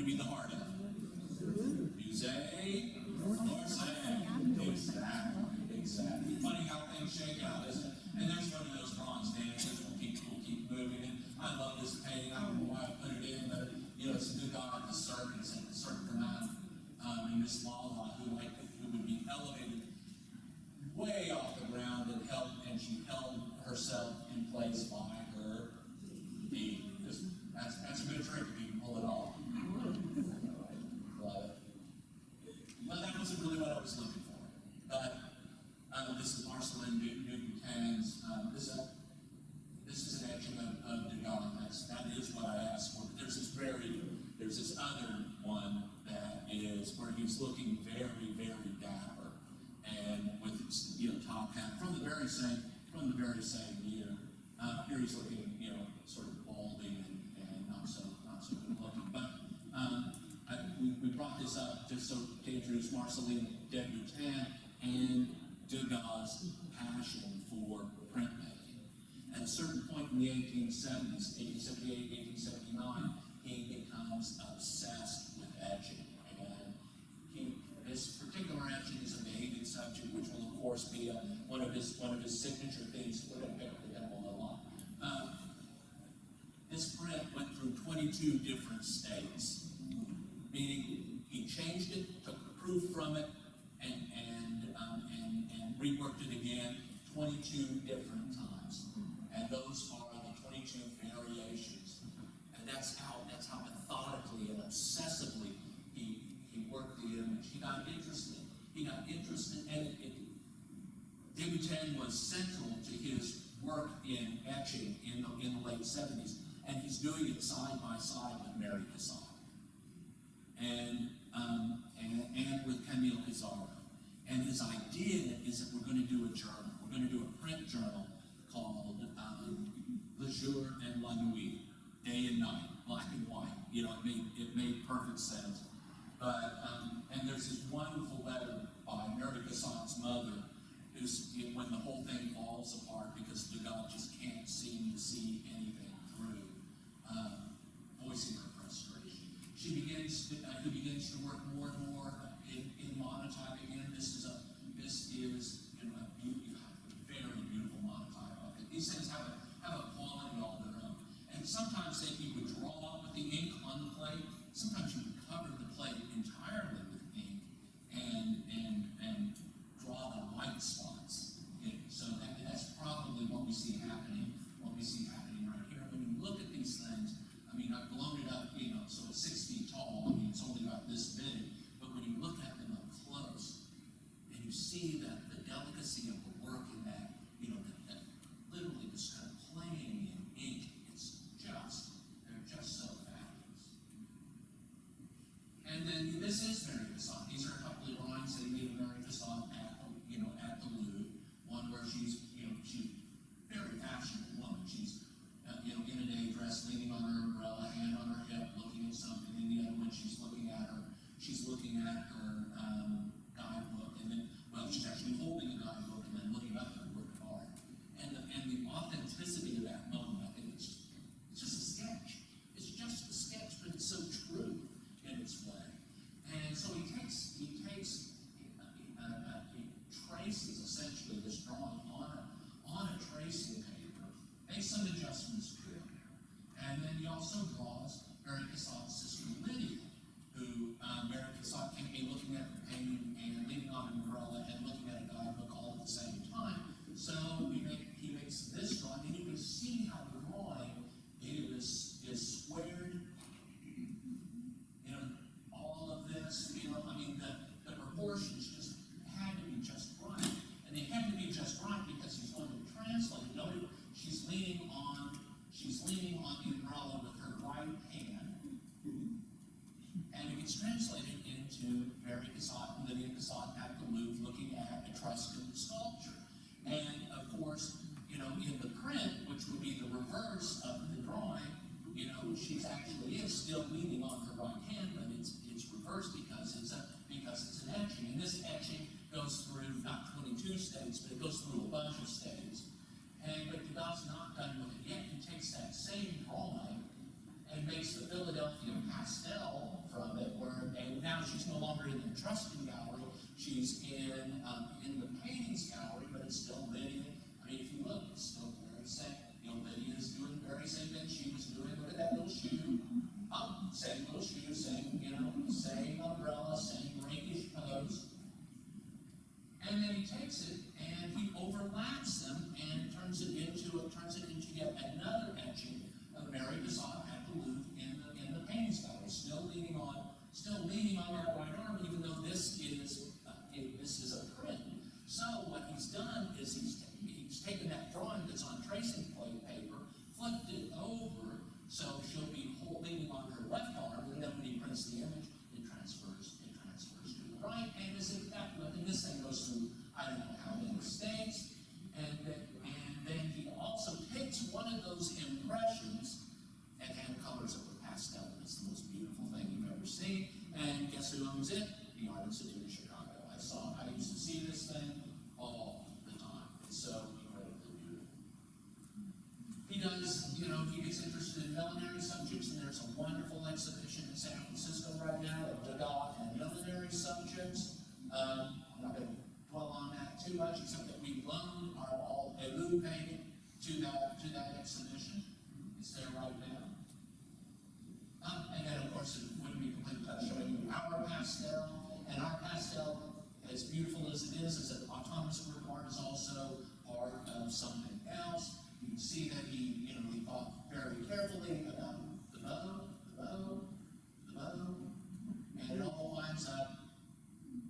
to be the heart of? Musée, Marseille. Exactly. Funny how things shake out, isn't it? And there's one of those bronze dancers will keep moving. And I love this painting. I don't know why I put it in, but it's a Degas at the circus, at the Cirque and Miss Lala, who would be elevated way off the ground and she held herself in place by her feet. That's a good trick if you can pull it off. Love it. Well, that wasn't really what I was looking for. But this is Marcelin Dubutan's. This is an etching of Degas. That is what I asked for. But there's this other one that is where he's looking very, very dapper, and with his top hat from the very same year. Here he's looking sort of balding and not so good looking. But we brought this up just so to introduce Marcelin Dubutan and Degas' passion for printmaking. At a certain point in the 1870s, 1878, 1879, he becomes obsessed with etching. And this particular etching is a behaving subject, which will of course be one of his signature things. We're going to pick up the demo a lot. This print went through 22 different states, meaning he changed it, took the proof from it, and reworked it again 22 different times. And those are the 22 variations. And that's how methodically and obsessively he worked the image. He got interested, and Dubutan was central to his work in etching in the late 70s, and he's doing it side by side with Mary Cassatt and with Camille Pizarro. And his idea is that we're going to do a journal. We're going to do a print journal called Le Jour and La Nuit, day and night, black and white. It made perfect sense. But and there's this wonderful letter by Mary Cassatt's mother, when the whole thing falls apart because Degas just can't seem to see anything through, voicing her frustration. He begins to work more and more in monotype again. This is a very beautiful monotype. These things have a quality all their own. And sometimes he would draw with the ink on the plate. Sometimes you would cover the plate entirely with ink and draw the white spots. So that's probably what we see happening right here. When you look at these things, I've blown it up, so it's 6 feet tall. It's only about this big. But when you look at them up close, and you see that the delicacy of the work in that, that literally just kind of playing in ink, they're just so fabulous. And then this is Mary Cassatt. These are a couple of drawings that he gave Mary Cassatt at the Louvre. One where she's a very passionate woman. She's in a day dress, leaning on her umbrella, hand on her hip, looking at something. And the other one, she's looking at her guidebook, and then, she's actually holding a guidebook and then looking up at her work of art. And the authenticity of that moment, I think it's just a sketch. It's just a sketch, but it's so true in its way. And so he traces essentially this drawing on a tracing paper, makes some adjustments to it. And then he also draws Mary Cassatt's sister Lydia, who Mary Cassatt can be looking at the painting and leaning on an umbrella and looking at a guidebook all at the same time. So he makes this drawing, and you can see how the drawing is squared. All of this, the proportions just had to be just right. And they had to be just right because he's going to translate. Notice she's leaning on the umbrella with her right hand. And it gets translated into Mary Cassatt and Lydia Cassatt at the Louvre looking at Etruscan sculpture. And of course, in the print, which would be the reverse of the drawing, she's actually is still leaning on her right hand, but it's reversed because it's an etching. And this etching goes through not 22 states, but it goes through a bunch of states. But Degas not done with it yet. He takes that same drawing and makes the Philadelphia pastel from Etruscan gallery. She's in the paintings gallery, but it's still Lydia. I mean, if you look, it's still very same. You know, Lydia is doing the very same thing she was doing. Look at that little shoe. Same little shoe, same, you know, same umbrella, same rakish pose. And then he takes it and he overlaps them and turns it into yet another etching of Mary Degas at the Louvre in the paintings gallery, still leaning on that right arm, even though this is a print. So what he's done is he's taken that drawing that's on tracing plate paper, flipped it over so she'll be leaning on her left arm, and then when he prints the image, it transfers to the right, and this thing goes through I don't know how many states, and then he also takes one of those impressions and hand colors it with pastel. It's the most beautiful thing you've ever seen. And guess who owns it? The Art Institute of Chicago. I used to see this thing all the time. It's so incredibly beautiful. He does, you know, he gets interested in millinery subjects, and there's a wonderful exhibition in San Francisco right now of Degas and millinery subjects. I'm not going to dwell on that too much, except that we loaned our all Elu painting to that exhibition. It's there right now. And then, of course, it wouldn't be complete without showing you our pastel. And our pastel, as beautiful as it is an autonomous work art, is also part of something else. You can see that he thought very carefully about the bow, and it all winds up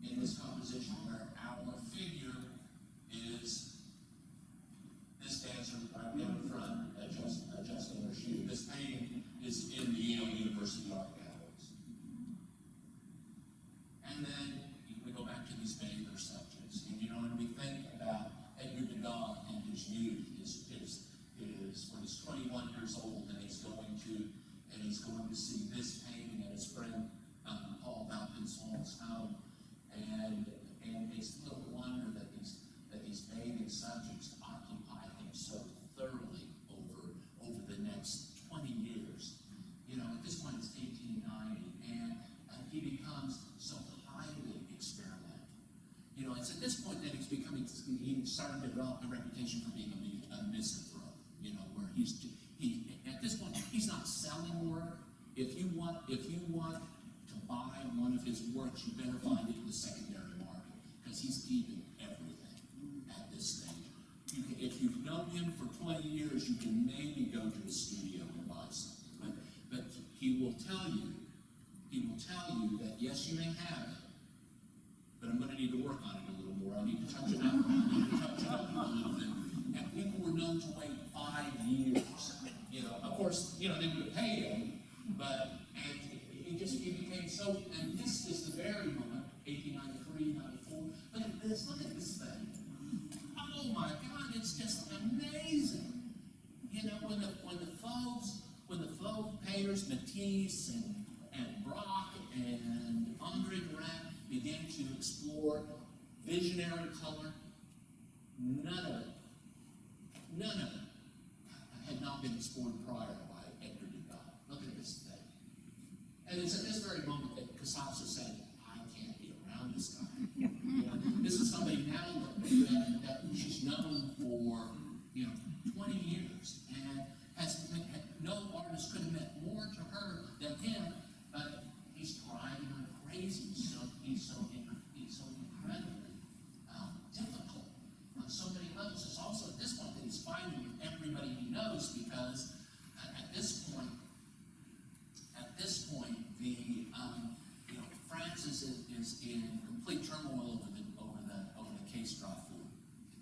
in this composition where our figure is this dancer right down in front adjusting her shoe. This painting is in the Yale University Art Galleries. And then we go back to these bather subjects. And when we think about Edgar Degas in his youth, when he's 21 years old and he's going to see this painting at his friend Paul Valpenson's home. And it's little wonder that these bathing subjects occupy him so thoroughly over the next 20 years. At this point it's 1890, and he becomes so highly experimental. It's at this point that he's starting to develop a reputation for being a misanthrope. Where at this point he's not selling work. If you want to buy one of his works, you better find it in the secondary market, because he's keeping everything at this stage. If you've known him for 20 years, you can maybe go to his studio and buy something, but he will tell you that yes, you may have it, but I'm going to need to work on it a little more. I need to touch it up. A little bit. And people were known to wait 5 years. Of course, they would pay him, he became so, and this is the very moment, 1893, 94. Look at this thing. Oh my God, it's just amazing. When the Fauve painters, Matisse and Braque and Andre Derain began to explore visionary color, none of it had not been explored prior by Edgar Degas. Look at this thing. And it's at this very moment that Cassasso said, I can't be around this guy. This is somebody now that she's known for 20 years, and no artist could have meant more to her than him, but he's driving her crazy. He's so incredibly difficult on so many levels. It's also at this point that he's fighting with everybody he knows, because at this point, France is in complete turmoil over the case Dreyfus,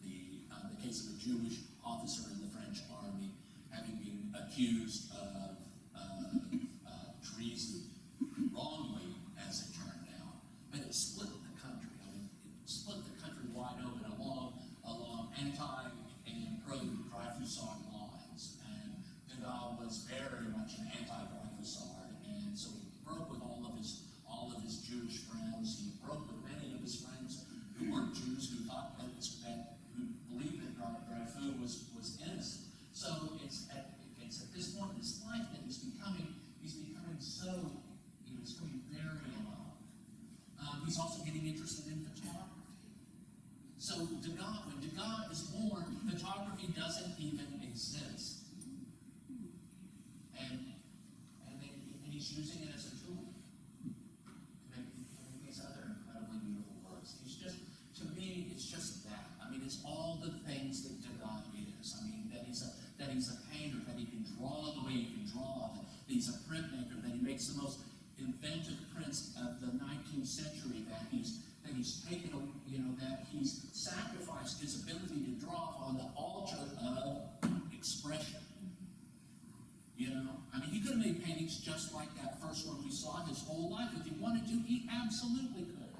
the case of a Jewish officer in the French army having been accused of treason, wrongly as it turned out. But it split the country. It split the country wide open along anti and pro Dreyfusard lines. And Degas was very much an anti-Dreyfusard, and so he broke with all of his Jewish friends. He broke with many of his friends who weren't Jews, who thought who believed that Dreyfus was innocent. So it's at this point, the also getting interested in photography. So Degas, when Degas is born, photography doesn't even exist. And he's using it as a tool to make these other incredibly beautiful works. He's just, to me, it's just that. I mean, it's all the things that Degas is. I mean, that he's a painter, that he can draw the way he can draw, that he's a printmaker, that he makes the most inventive prints of the 19th century, that he's taken, that he's sacrificed his ability to draw on the altar of expression. I mean, he could have made paintings just like that first one we saw his whole life. If he wanted to, he absolutely could.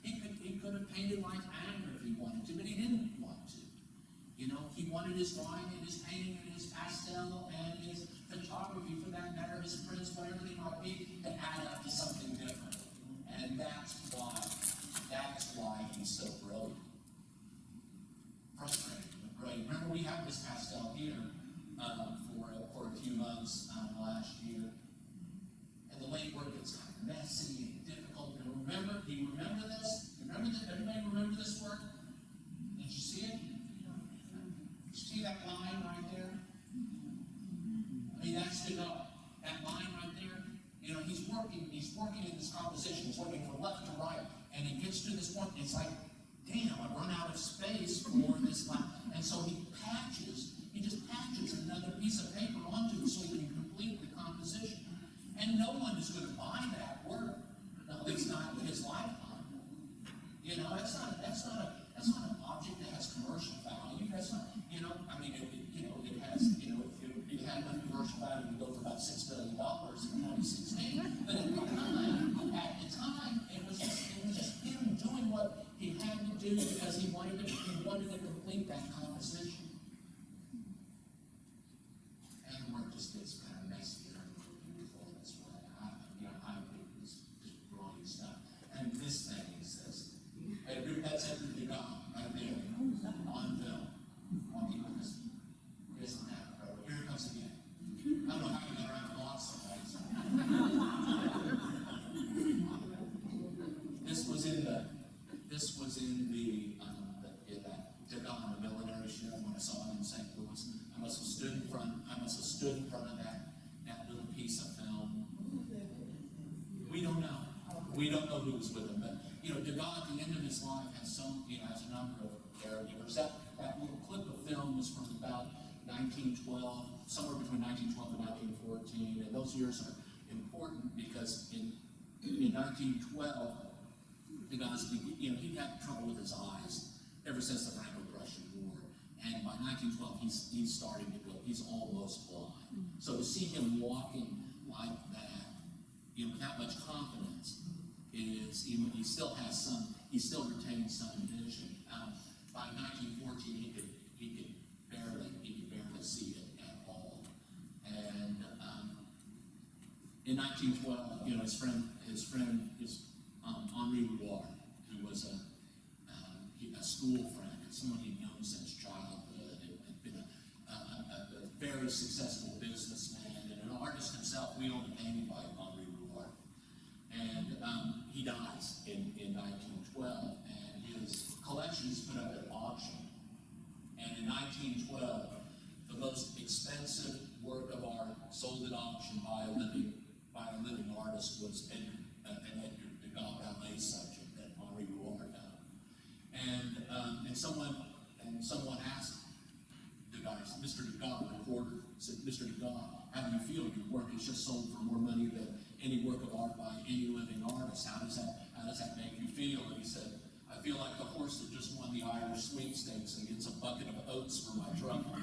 He could have painted like anger if he wanted to, but he didn't want to. He wanted his drawing and his painting and his pastel and his photography, for that matter, his prints, whatever they might be, to add up to something different. And that's why he's so brilliant. Frustrating, but brilliant. Remember, we had this pastel here for a few months last year, and the late work gets kind of messy and difficult. And do you remember this? Everybody remember this work? Did you see it? You see that line right there? I mean, that's Degas. That line right there. He's working in this composition. He's working from left to right, and he gets to this point. And it's like, damn, I've run out of space for this line. And so he just patches another piece of paper onto it so he can complete the composition. And no one is going to buy that work. No, at least not in his lifetime. That's not an object that has commercial value. That's not, I mean, it has, it had enough commercial value to go for about $6 billion in 2016. But at the time, it was just him doing what he had to do because he wanted to complete that composition. And the work just gets kind of messier and more beautiful in this way. I think it's just brilliant stuff. And this thing is this. That's Edward Degas right there on film. On people just isn't that incredible? Here it comes again. I don't know how you got around the block somebody. This was in the Degas Millinery Show when I saw it in St. Louis. I must have stood in front of that little piece of film. We don't know. We don't know who was with him, but Degas at the end of his life has a number of caregivers. That little clip of film was from about 1912, somewhere between 1912 and 1914, and those years are important because in 1912, Degas, he had trouble with his eyes ever since the Franco-Prussian War, and by 1912 he's starting to go. He's almost blind. So to see him walking like that, with that much confidence, he still retains some vision. By 1914, he could barely see it at all. And in 1912, his friend is Henri Rouard, who was a school friend, and someone he'd known since childhood, and had been a very successful businessman and an artist himself. We owned a painting by Henri Rouard. And he dies in 1912, and his collection is put up at auction. And in 1912, the most expensive work of art sold at auction by a living artist was an Edgar Degas ballet subject that Henri Rouard done. And someone asked Degas, Mr. Degas, the reporter, said, Mr. Degas, how do you feel? Your work has just sold for more money than any work of art by any living artist. How does that make you feel? And he said, I feel like the horse that just won the Irish sweepstakes and gets a bucket of oats for my trouble.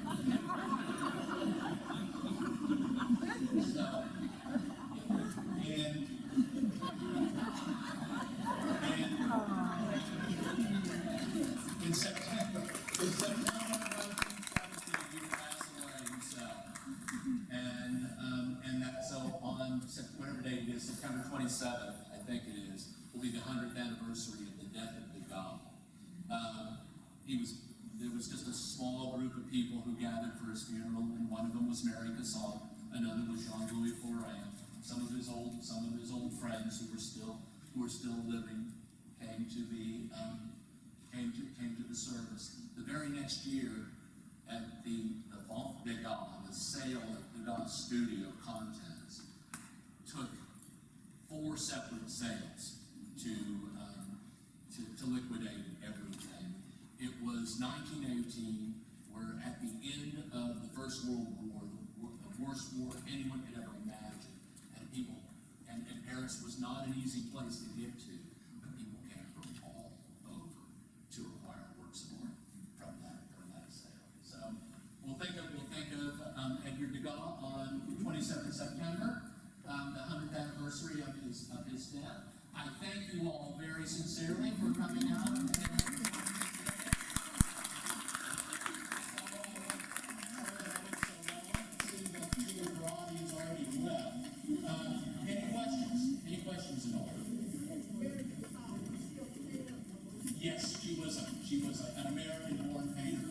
In September of 1917, he passed away himself. And so on whatever day it is, September 27th, I think it is, will be the 100th anniversary of the death of Degas. There was just a small group of people who gathered for his funeral, and one of them was Mary Cassatt, another was Jean-Louis Forain, some of his old friends who were still living, came to the service. The very next year, at the Degas, the sale at Degas Studio contest, took 4 separate sales to liquidate everything. It was 1918, where at the end of the First World War, the worst war anyone could ever imagine, and Paris was not an easy place to get to, but people came from all over to acquire works of art from that sale. So we'll think of Edgar Degas on 27th September, the 100th anniversary of his death. I thank you all very sincerely for coming out. Any questions at all? Yes, she was an American-born painter.